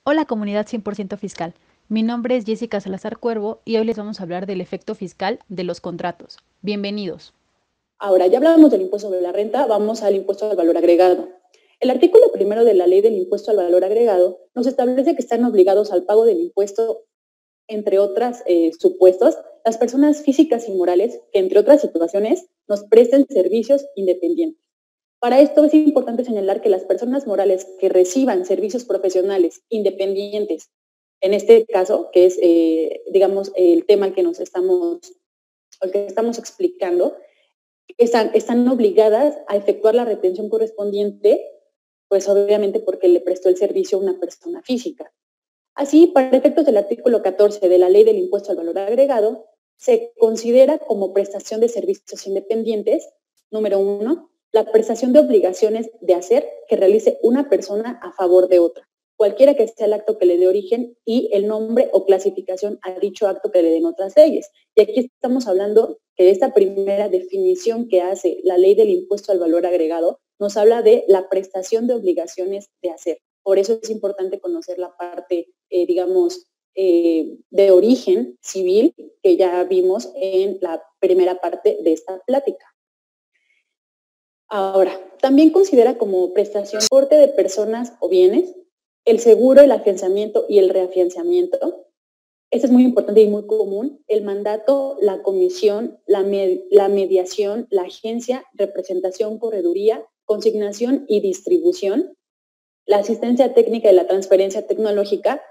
Hola comunidad 100% fiscal. Mi nombre es Jessica Salazar Cuervo y hoy les vamos a hablar del efecto fiscal de los contratos. Bienvenidos. Ahora, ya hablamos del impuesto sobre la renta, vamos al impuesto al valor agregado. El artículo primero de la ley del impuesto al valor agregado nos establece que están obligados al pago del impuesto, entre otros supuestos, las personas físicas y morales que, entre otras situaciones, nos presten servicios independientes. Para esto es importante señalar que las personas morales que reciban servicios profesionales independientes, en este caso, que es, digamos, el tema al que estamos explicando, están obligadas a efectuar la retención correspondiente, pues obviamente porque le prestó el servicio a una persona física. Así, para efectos del artículo 14 de la Ley del Impuesto al Valor Agregado, se considera como prestación de servicios independientes, número 1, la prestación de obligaciones de hacer que realice una persona a favor de otra, cualquiera que sea el acto que le dé origen y el nombre o clasificación a dicho acto que le den otras leyes. Y aquí estamos hablando que esta primera definición que hace la Ley del Impuesto al Valor Agregado nos habla de la prestación de obligaciones de hacer. Por eso es importante conocer la parte, digamos, de origen civil que ya vimos en la primera parte de esta plática. Ahora, también considera como prestación transporte de personas o bienes, el seguro, el afianzamiento y el reafianzamiento. Esto es muy importante y muy común. El mandato, la comisión, la mediación, la agencia, representación, correduría, consignación y distribución, la asistencia técnica y la transferencia tecnológica,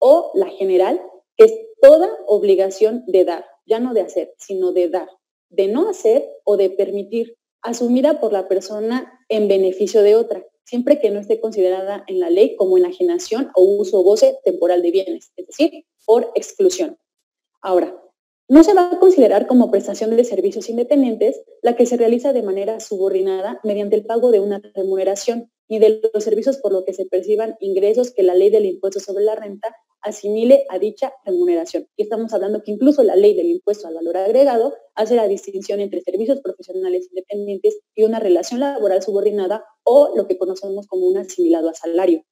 o la general, que es toda obligación de dar, ya no de hacer, sino de dar, de no hacer o de permitir, asumida por la persona en beneficio de otra, siempre que no esté considerada en la ley como enajenación o uso o goce temporal de bienes, es decir, por exclusión. Ahora, no se va a considerar como prestación de servicios independientes la que se realiza de manera subordinada mediante el pago de una remuneración ni de los servicios por lo que se perciban ingresos que la ley del impuesto sobre la renta asimile a dicha remuneración. Y estamos hablando que incluso la ley del impuesto al valor agregado hace la distinción entre servicios profesionales independientes y una relación laboral subordinada o lo que conocemos como un asimilado a salario.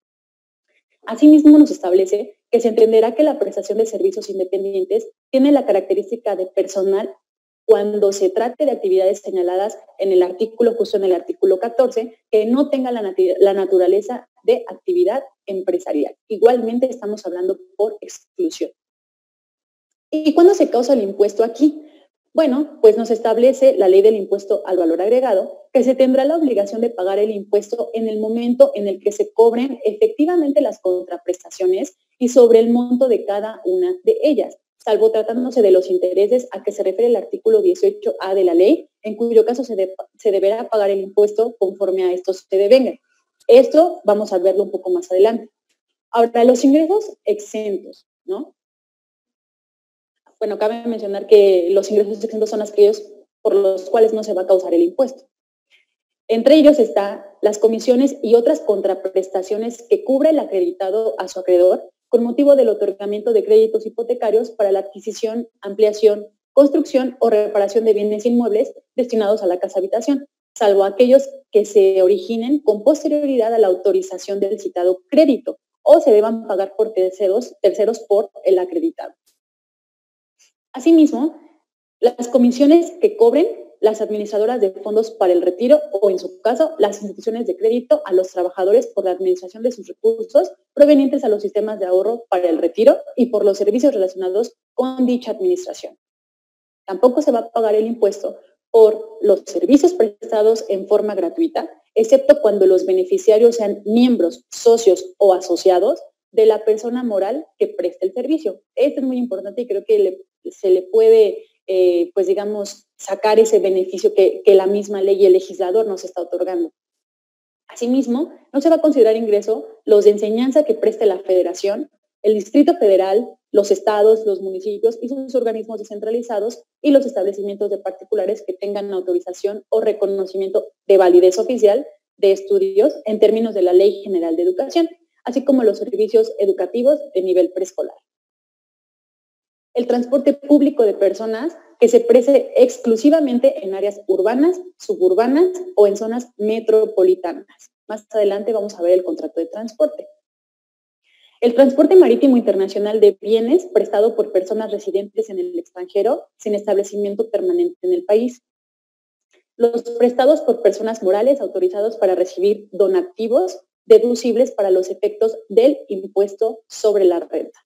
Asimismo, nos establece que se entenderá que la prestación de servicios independientes tiene la característica de personal cuando se trate de actividades señaladas en el artículo, justo en el artículo 14, que no tenga la naturaleza de actividad empresarial. Igualmente estamos hablando por exclusión. ¿Y cuándo se causa el impuesto aquí? Bueno, pues nos establece la ley del impuesto al valor agregado que se tendrá la obligación de pagar el impuesto en el momento en el que se cobren efectivamente las contraprestaciones y sobre el monto de cada una de ellas, salvo tratándose de los intereses a que se refiere el artículo 18A de la ley, en cuyo caso se deberá pagar el impuesto conforme a esto se devenga. Esto vamos a verlo un poco más adelante. Ahora, los ingresos exentos, ¿no? Bueno, cabe mencionar que los ingresos exentos son aquellos por los cuales no se va a causar el impuesto. Entre ellos están las comisiones y otras contraprestaciones que cubre el acreditado a su acreedor con motivo del otorgamiento de créditos hipotecarios para la adquisición, ampliación, construcción o reparación de bienes inmuebles destinados a la casa habitación, salvo aquellos que se originen con posterioridad a la autorización del citado crédito o se deban pagar por terceros por el acreditado. Asimismo, las comisiones que cobren las administradoras de fondos para el retiro o, en su caso, las instituciones de crédito a los trabajadores por la administración de sus recursos provenientes a los sistemas de ahorro para el retiro y por los servicios relacionados con dicha administración. Tampoco se va a pagar el impuesto por los servicios prestados en forma gratuita, excepto cuando los beneficiarios sean miembros, socios o asociados de la persona moral que presta el servicio. Esto es muy importante y creo que se le puede, pues digamos, sacar ese beneficio que la misma ley y el legislador nos está otorgando. Asimismo, no se va a considerar ingreso los de enseñanza que preste la Federación, el Distrito Federal, los estados, los municipios y sus organismos descentralizados y los establecimientos de particulares que tengan autorización o reconocimiento de validez oficial de estudios en términos de la Ley General de Educación, así como los servicios educativos de nivel preescolar. El transporte público de personas que se preste exclusivamente en áreas urbanas, suburbanas o en zonas metropolitanas. Más adelante vamos a ver el contrato de transporte. El transporte marítimo internacional de bienes prestado por personas residentes en el extranjero sin establecimiento permanente en el país. Los prestados por personas morales autorizados para recibir donativos deducibles para los efectos del impuesto sobre la renta.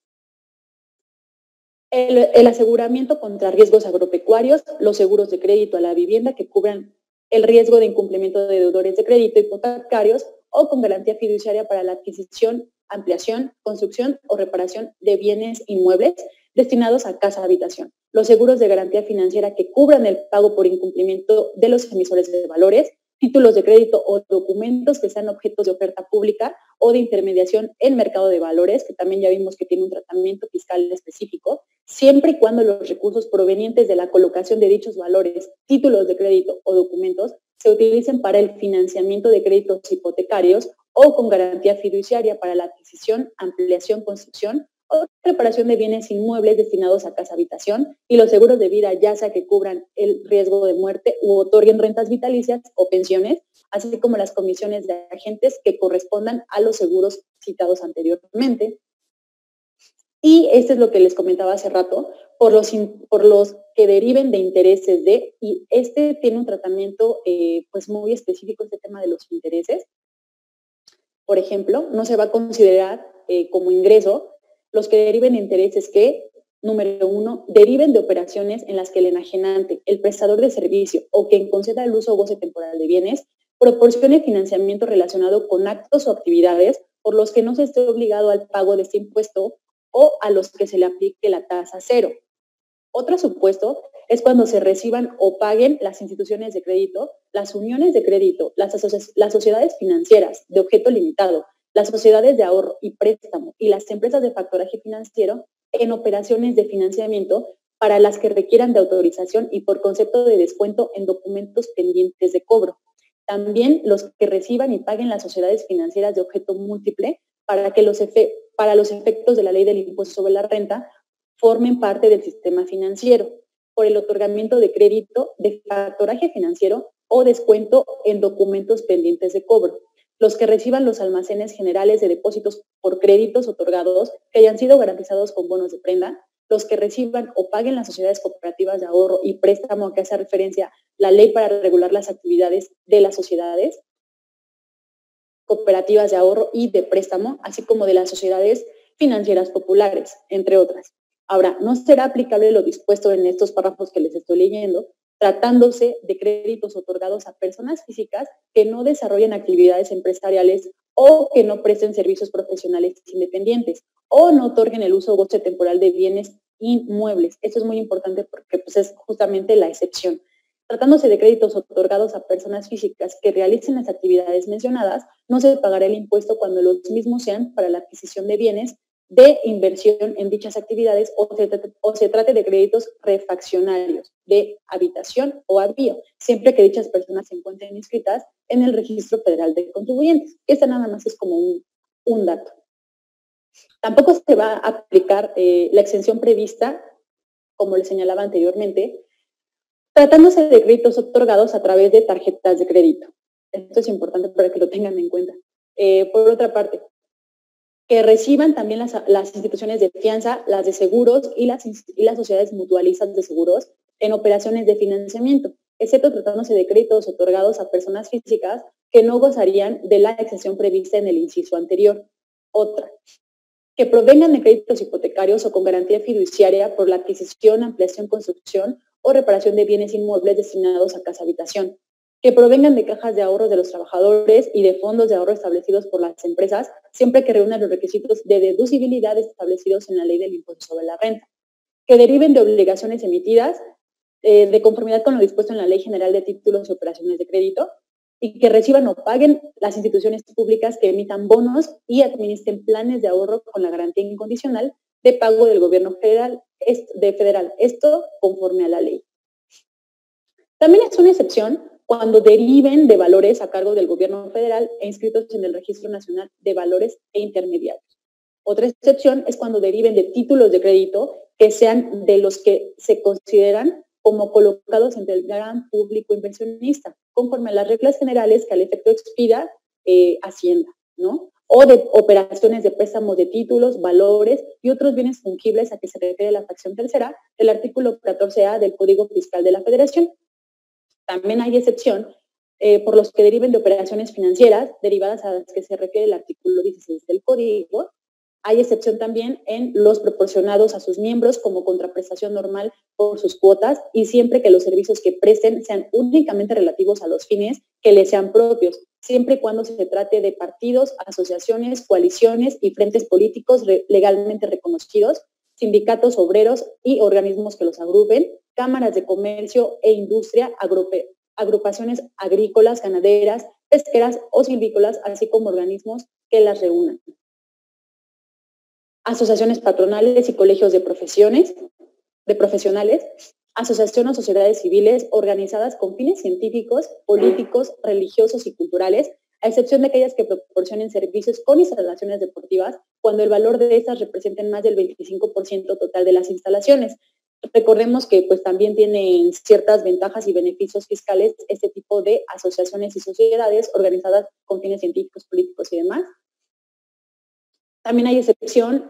El aseguramiento contra riesgos agropecuarios, los seguros de crédito a la vivienda que cubran el riesgo de incumplimiento de deudores de crédito hipotecarios o con garantía fiduciaria para la adquisición, ampliación, construcción o reparación de bienes inmuebles destinados a casa-habitación. Los seguros de garantía financiera que cubran el pago por incumplimiento de los emisores de valores, títulos de crédito o documentos que sean objetos de oferta pública o de intermediación en mercado de valores, que también ya vimos que tiene un tratamiento fiscal específico, siempre y cuando los recursos provenientes de la colocación de dichos valores, títulos de crédito o documentos se utilicen para el financiamiento de créditos hipotecarios o con garantía fiduciaria para la adquisición, ampliación, construcción o reparación de bienes inmuebles destinados a casa-habitación, y los seguros de vida, ya sea que cubran el riesgo de muerte u otorguen rentas vitalicias o pensiones, así como las comisiones de agentes que correspondan a los seguros citados anteriormente. Y esto es lo que les comentaba hace rato, por los que deriven de intereses de, y este tiene un tratamiento pues muy específico, este tema de los intereses. Por ejemplo, no se va a considerar como ingreso los que deriven de intereses que, número 1, deriven de operaciones en las que el enajenante, el prestador de servicio o quien conceda el uso o goce temporal de bienes, proporcione financiamiento relacionado con actos o actividades por los que no se esté obligado al pago de este impuesto o a los que se le aplique la tasa cero. Otro supuesto es cuando se reciban o paguen las instituciones de crédito, las uniones de crédito, las sociedades financieras de objeto limitado, las sociedades de ahorro y préstamo y las empresas de factoraje financiero en operaciones de financiamiento para las que requieran de autorización y por concepto de descuento en documentos pendientes de cobro. También los que reciban y paguen las sociedades financieras de objeto múltiple para los efectos de la ley del impuesto sobre la renta formen parte del sistema financiero por el otorgamiento de crédito, de factoraje financiero o descuento en documentos pendientes de cobro. Los que reciban los almacenes generales de depósitos por créditos otorgados que hayan sido garantizados con bonos de prenda, los que reciban o paguen las sociedades cooperativas de ahorro y préstamo a que hace referencia la ley para regular las actividades de las sociedades cooperativas de ahorro y de préstamo, así como de las sociedades financieras populares, entre otras. Ahora, no será aplicable lo dispuesto en estos párrafos que les estoy leyendo, tratándose de créditos otorgados a personas físicas que no desarrollen actividades empresariales o que no presten servicios profesionales independientes o no otorguen el uso o goce temporal de bienes inmuebles. Esto es muy importante porque pues, es justamente la excepción. Tratándose de créditos otorgados a personas físicas que realicen las actividades mencionadas, no se pagará el impuesto cuando los mismos sean para la adquisición de bienes de inversión en dichas actividades o se trate de créditos refaccionarios de habitación o avío, siempre que dichas personas se encuentren inscritas en el Registro Federal de Contribuyentes. Esta nada más es como un dato. Tampoco se va a aplicar la exención prevista, como les señalaba anteriormente, tratándose de créditos otorgados a través de tarjetas de crédito. Esto es importante para que lo tengan en cuenta. Por otra parte, que reciban también las instituciones de fianza, las de seguros y las sociedades mutualistas de seguros en operaciones de financiamiento, excepto tratándose de créditos otorgados a personas físicas que no gozarían de la exención prevista en el inciso anterior. Otra, que provengan de créditos hipotecarios o con garantía fiduciaria por la adquisición, ampliación, construcción o reparación de bienes inmuebles destinados a casa-habitación, que provengan de cajas de ahorros de los trabajadores y de fondos de ahorro establecidos por las empresas, siempre que reúnan los requisitos de deducibilidad establecidos en la ley del impuesto sobre la renta, que deriven de obligaciones emitidas de conformidad con lo dispuesto en la Ley General de Títulos y Operaciones de Crédito, y que reciban o paguen las instituciones públicas que emitan bonos y administren planes de ahorro con la garantía incondicional de pago del gobierno federal, esto conforme a la ley. También es una excepción cuando deriven de valores a cargo del gobierno federal e inscritos en el Registro Nacional de Valores e Intermediarios. Otra excepción es cuando deriven de títulos de crédito que sean de los que se consideran como colocados entre el gran público inversionista, conforme a las reglas generales que al efecto expida Hacienda, ¿no? o de operaciones de préstamos de títulos, valores y otros bienes fungibles a que se refiere la fracción tercera del artículo 14A del Código Fiscal de la Federación. También hay excepción por los que deriven de operaciones financieras derivadas a las que se refiere el artículo 16 del Código. Hay excepción también en los proporcionados a sus miembros como contraprestación normal por sus cuotas y siempre que los servicios que presten sean únicamente relativos a los fines que les sean propios, siempre y cuando se trate de partidos, asociaciones, coaliciones y frentes políticos legalmente reconocidos, sindicatos obreros y organismos que los agrupen, cámaras de comercio e industria, agrupaciones agrícolas, ganaderas, pesqueras o silvícolas, así como organismos que las reúnan. Asociaciones patronales y colegios de profesionales, asociaciones o sociedades civiles organizadas con fines científicos, políticos, religiosos y culturales, a excepción de aquellas que proporcionen servicios con instalaciones deportivas, cuando el valor de estas representen más del 25% total de las instalaciones. Recordemos que pues también tienen ciertas ventajas y beneficios fiscales este tipo de asociaciones y sociedades organizadas con fines científicos, políticos y demás. También hay excepción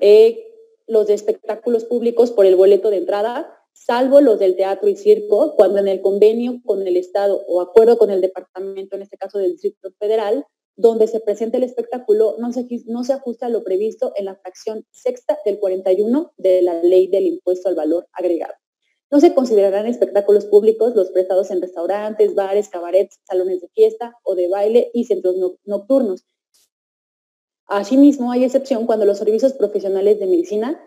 los de espectáculos públicos por el boleto de entrada, salvo los del teatro y circo, cuando en el convenio con el Estado o acuerdo con el departamento, en este caso del Distrito Federal, donde se presenta el espectáculo, no se ajusta a lo previsto en la fracción sexta del 41 de la Ley del Impuesto al Valor Agregado. No se considerarán espectáculos públicos los prestados en restaurantes, bares, cabarets, salones de fiesta o de baile y centros nocturnos. Asimismo, hay excepción cuando los servicios profesionales de medicina,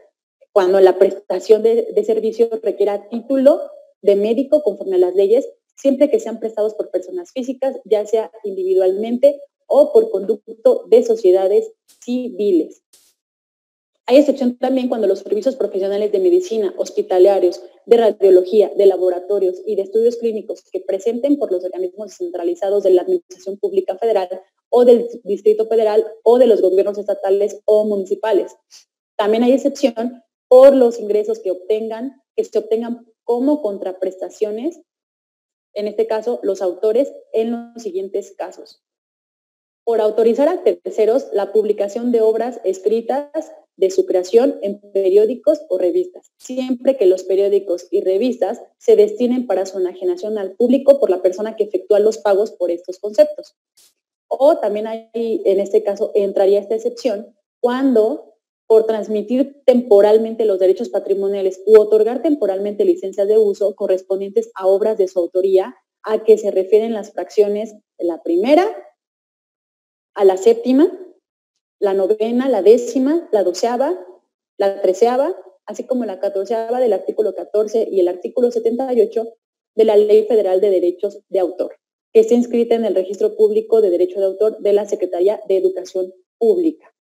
cuando la prestación de servicios requiera título de médico conforme a las leyes, siempre que sean prestados por personas físicas, ya sea individualmente o por conducto de sociedades civiles. Hay excepción también cuando los servicios profesionales de medicina, hospitalarios, de radiología, de laboratorios y de estudios clínicos que presenten por los organismos descentralizados de la Administración Pública Federal o del Distrito Federal o de los gobiernos estatales o municipales. También hay excepción por los ingresos que se obtengan como contraprestaciones, en este caso los autores, en los siguientes casos. Por autorizar a terceros la publicación de obras escritas de su creación en periódicos o revistas, siempre que los periódicos y revistas se destinen para su enajenación al público por la persona que efectúa los pagos por estos conceptos. O también hay, en este caso, entraría esta excepción cuando por transmitir temporalmente los derechos patrimoniales u otorgar temporalmente licencias de uso correspondientes a obras de su autoría, a que se refieren las fracciones de la primera a la séptima, la novena, la décima, la doceava, la treceava, así como la catorceava del artículo 14 y el artículo 78 de la Ley Federal de Derechos de Autor, que está inscrita en el Registro Público de Derecho de Autor de la Secretaría de Educación Pública.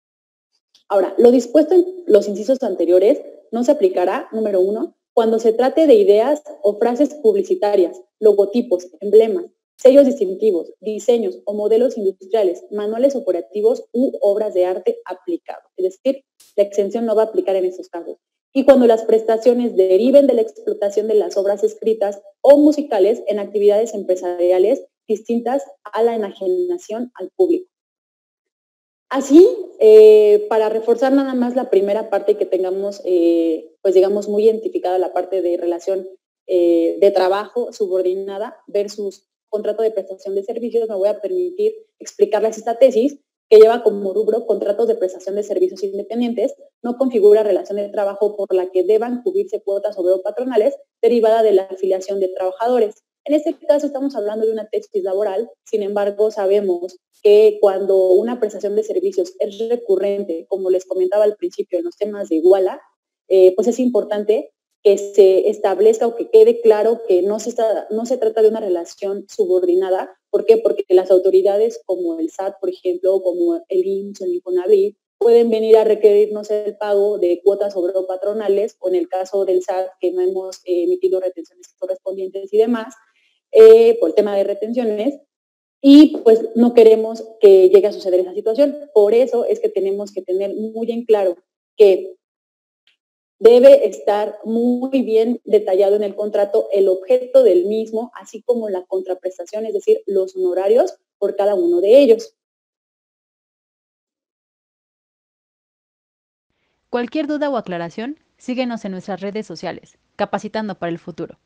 Ahora, lo dispuesto en los incisos anteriores no se aplicará, número 1, cuando se trate de ideas o frases publicitarias, logotipos, emblemas, sellos distintivos, diseños o modelos industriales, manuales operativos u obras de arte aplicado. Es decir, la exención no va a aplicar en estos casos. Y cuando las prestaciones deriven de la explotación de las obras escritas o musicales en actividades empresariales distintas a la enajenación al público. Así, para reforzar nada más la primera parte que tengamos, pues digamos, muy identificada la parte de relación de trabajo subordinada versus contrato de prestación de servicios, me voy a permitir explicarles esta tesis que lleva como rubro contratos de prestación de servicios independientes, no configura relación de trabajo por la que deban cubrirse cuotas obrero-patronales derivada de la afiliación de trabajadores. En este caso estamos hablando de una tesis laboral, sin embargo sabemos que cuando una prestación de servicios es recurrente, como les comentaba al principio en los temas de Iguala, pues es importante que se establezca o que quede claro que no se trata de una relación subordinada. ¿Por qué? Porque las autoridades como el SAT, por ejemplo, como el IMSS o el Infonavit, pueden venir a requerirnos el pago de cuotas obrero-patronales, o en el caso del SAT, que no hemos emitido retenciones correspondientes y demás, por el tema de retenciones, y pues no queremos que llegue a suceder esa situación. Por eso es que tenemos que tener muy en claro que debe estar muy bien detallado en el contrato el objeto del mismo, así como la contraprestación, es decir, los honorarios por cada uno de ellos. Cualquier duda o aclaración, síguenos en nuestras redes sociales, Capacitando para el Futuro.